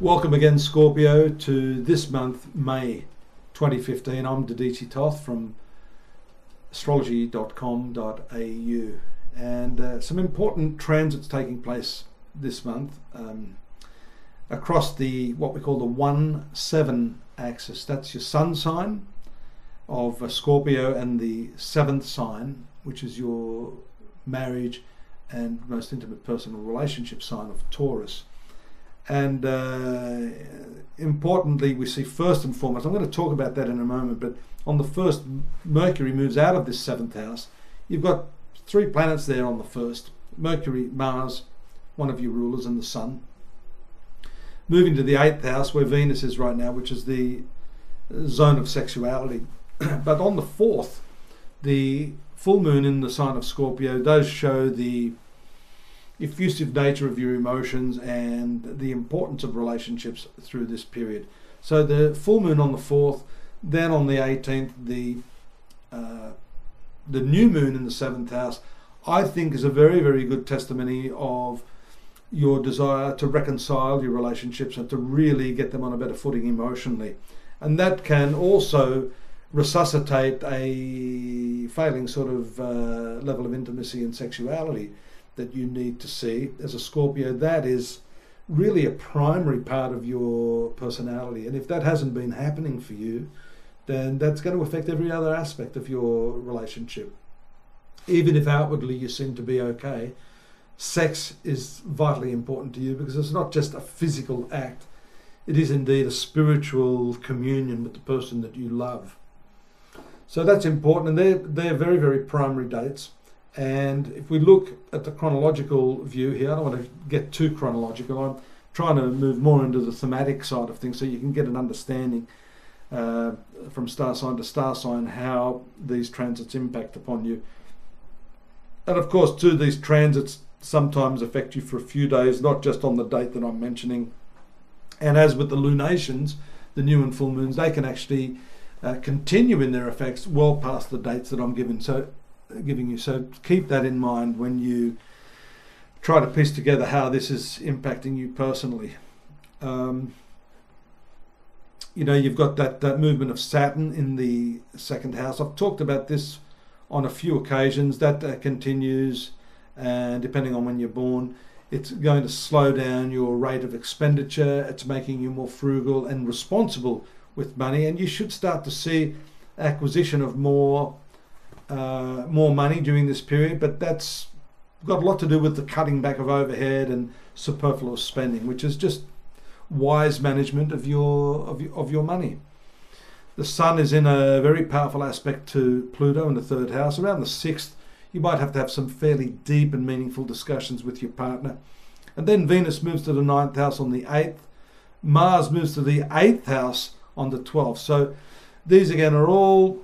Welcome again, Scorpio, to this month, May 2015. I'm Dadhichi Toth from astrology.com.au, and some important transits taking place this month across the what we call the 1-7 axis. That's your sun sign of Scorpio and the 7th sign, which is your marriage and most intimate personal relationship sign of Taurus. And importantly, we see first and foremost, I'm going to talk about that in a moment, but on the first, Mercury moves out of this 7th house. You've got 3 planets there on the first: Mercury, Mars, one of your rulers, and the Sun. Moving to the 8th house, where Venus is right now, which is the zone of sexuality. But on the 4th, the full moon in the sign of Scorpio does show the effusive nature of your emotions and the importance of relationships through this period. So the full moon on the 4th, then on the 18th, the new moon in the 7th house, I think is a very, very good testimony of your desire to reconcile your relationships and to really get them on a better footing emotionally. And that can also resuscitate a failing sort of level of intimacy and sexuality that you need to see. As a Scorpio, that is really a primary part of your personality, and if that hasn't been happening for you, then that's going to affect every other aspect of your relationship. Even if outwardly you seem to be okay, sex is vitally important to you, because it's not just a physical act, it is indeed a spiritual communion with the person that you love. So that's important, and they're very, very primary dates. And if we look at the chronological view here, I don't want to get too chronological, I'm trying to move more into the thematic side of things so you can get an understanding from star sign to star sign how these transits impact upon you. And of course, too, these transits sometimes affect you for a few days, not just on the date that I'm mentioning. And as with the lunations, the new and full moons, they can actually continue in their effects well past the dates that I'm giving you. So keep that in mind when you try to piece together how this is impacting you personally. You've got that movement of Saturn in the 2nd house. I've talked about this on a few occasions. That continues, and depending on when you're born, it's going to slow down your rate of expenditure. It's making you more frugal and responsible with money, and you should start to see acquisition of more money during this period, but that's got a lot to do with the cutting back of overhead and superfluous spending, which is just wise management of your money. The Sun is in a very powerful aspect to Pluto in the 3rd house. Around the 6th, you might have to have some fairly deep and meaningful discussions with your partner. And then Venus moves to the 9th house on the 8th. Mars moves to the 8th house on the 12th. So these again are all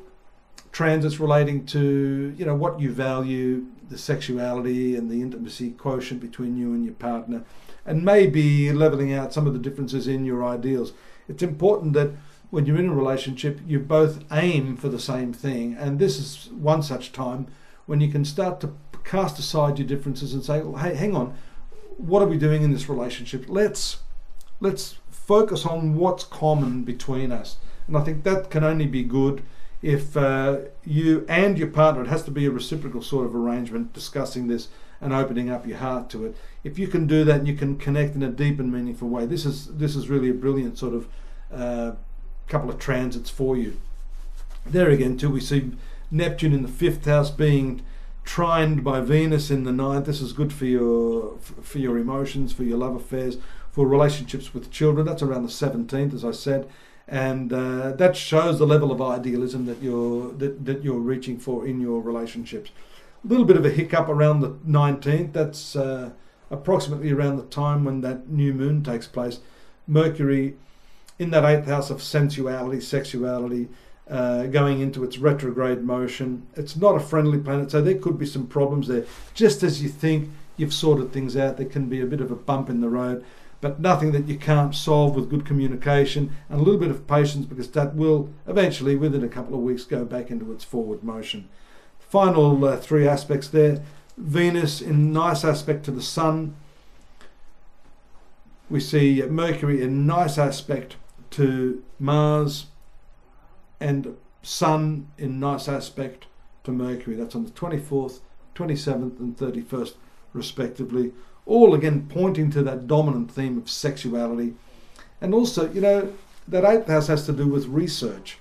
transits relating to what you value, the sexuality and the intimacy quotient between you and your partner, and maybe leveling out some of the differences in your ideals. It's important that when you're in a relationship, you both aim for the same thing, and this is one such time when you can start to cast aside your differences and say, well, hey, hang on, what are we doing in this relationship? Let's focus on what's common between us. And I think that can only be good if you and your partner, it has to be a reciprocal sort of arrangement, discussing this and opening up your heart to it. If you can do that and you can connect in a deep and meaningful way, this is really a brilliant sort of couple of transits for you. There again too, we see Neptune in the 5th house being trined by Venus in the 9th. This is good for your emotions, for your love affairs, for relationships with children. That's around the 17th, as I said. And that shows the level of idealism that you're reaching for in your relationships. A little bit of a hiccup around the 19th. That's approximately around the time when that new moon takes place. Mercury in that 8th house of sensuality, sexuality, going into its retrograde motion. It's not a friendly planet, so there could be some problems there. Just as you think you've sorted things out, there can be a bit of a bump in the road, but nothing that you can't solve with good communication and a little bit of patience, because that will eventually, within a couple of weeks, go back into its forward motion. Final 3 aspects there. Venus in nice aspect to the Sun, we see Mercury in nice aspect to Mars, and Sun in nice aspect to Mercury. That's on the 24th, 27th and 31st respectively. All again pointing to that dominant theme of sexuality. And also, you know, that 8th house has to do with research.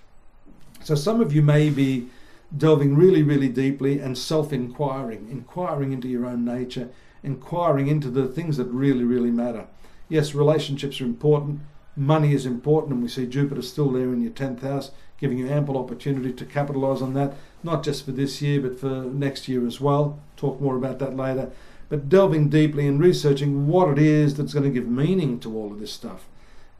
So some of you may be delving really, really deeply and self-inquiring, inquiring into your own nature, inquiring into the things that really, really matter. Yes, relationships are important, money is important, and we see Jupiter still there in your 10th house, giving you ample opportunity to capitalize on that, not just for this year, but for next year as well. Talk more about that later. But delving deeply and researching what it is that's going to give meaning to all of this stuff.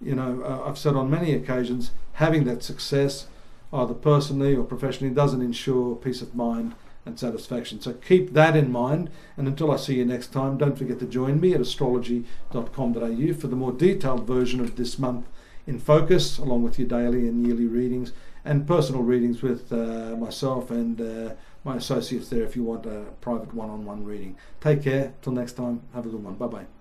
You know, I've said on many occasions, having that success, either personally or professionally, doesn't ensure peace of mind and satisfaction. So keep that in mind, and until I see you next time, don't forget to join me at astrology.com.au for the more detailed version of this month in focus, along with your daily and yearly readings and personal readings with myself and my associates there if you want a private one-on-one reading. Take care. Till next time, have a good one. Bye-bye.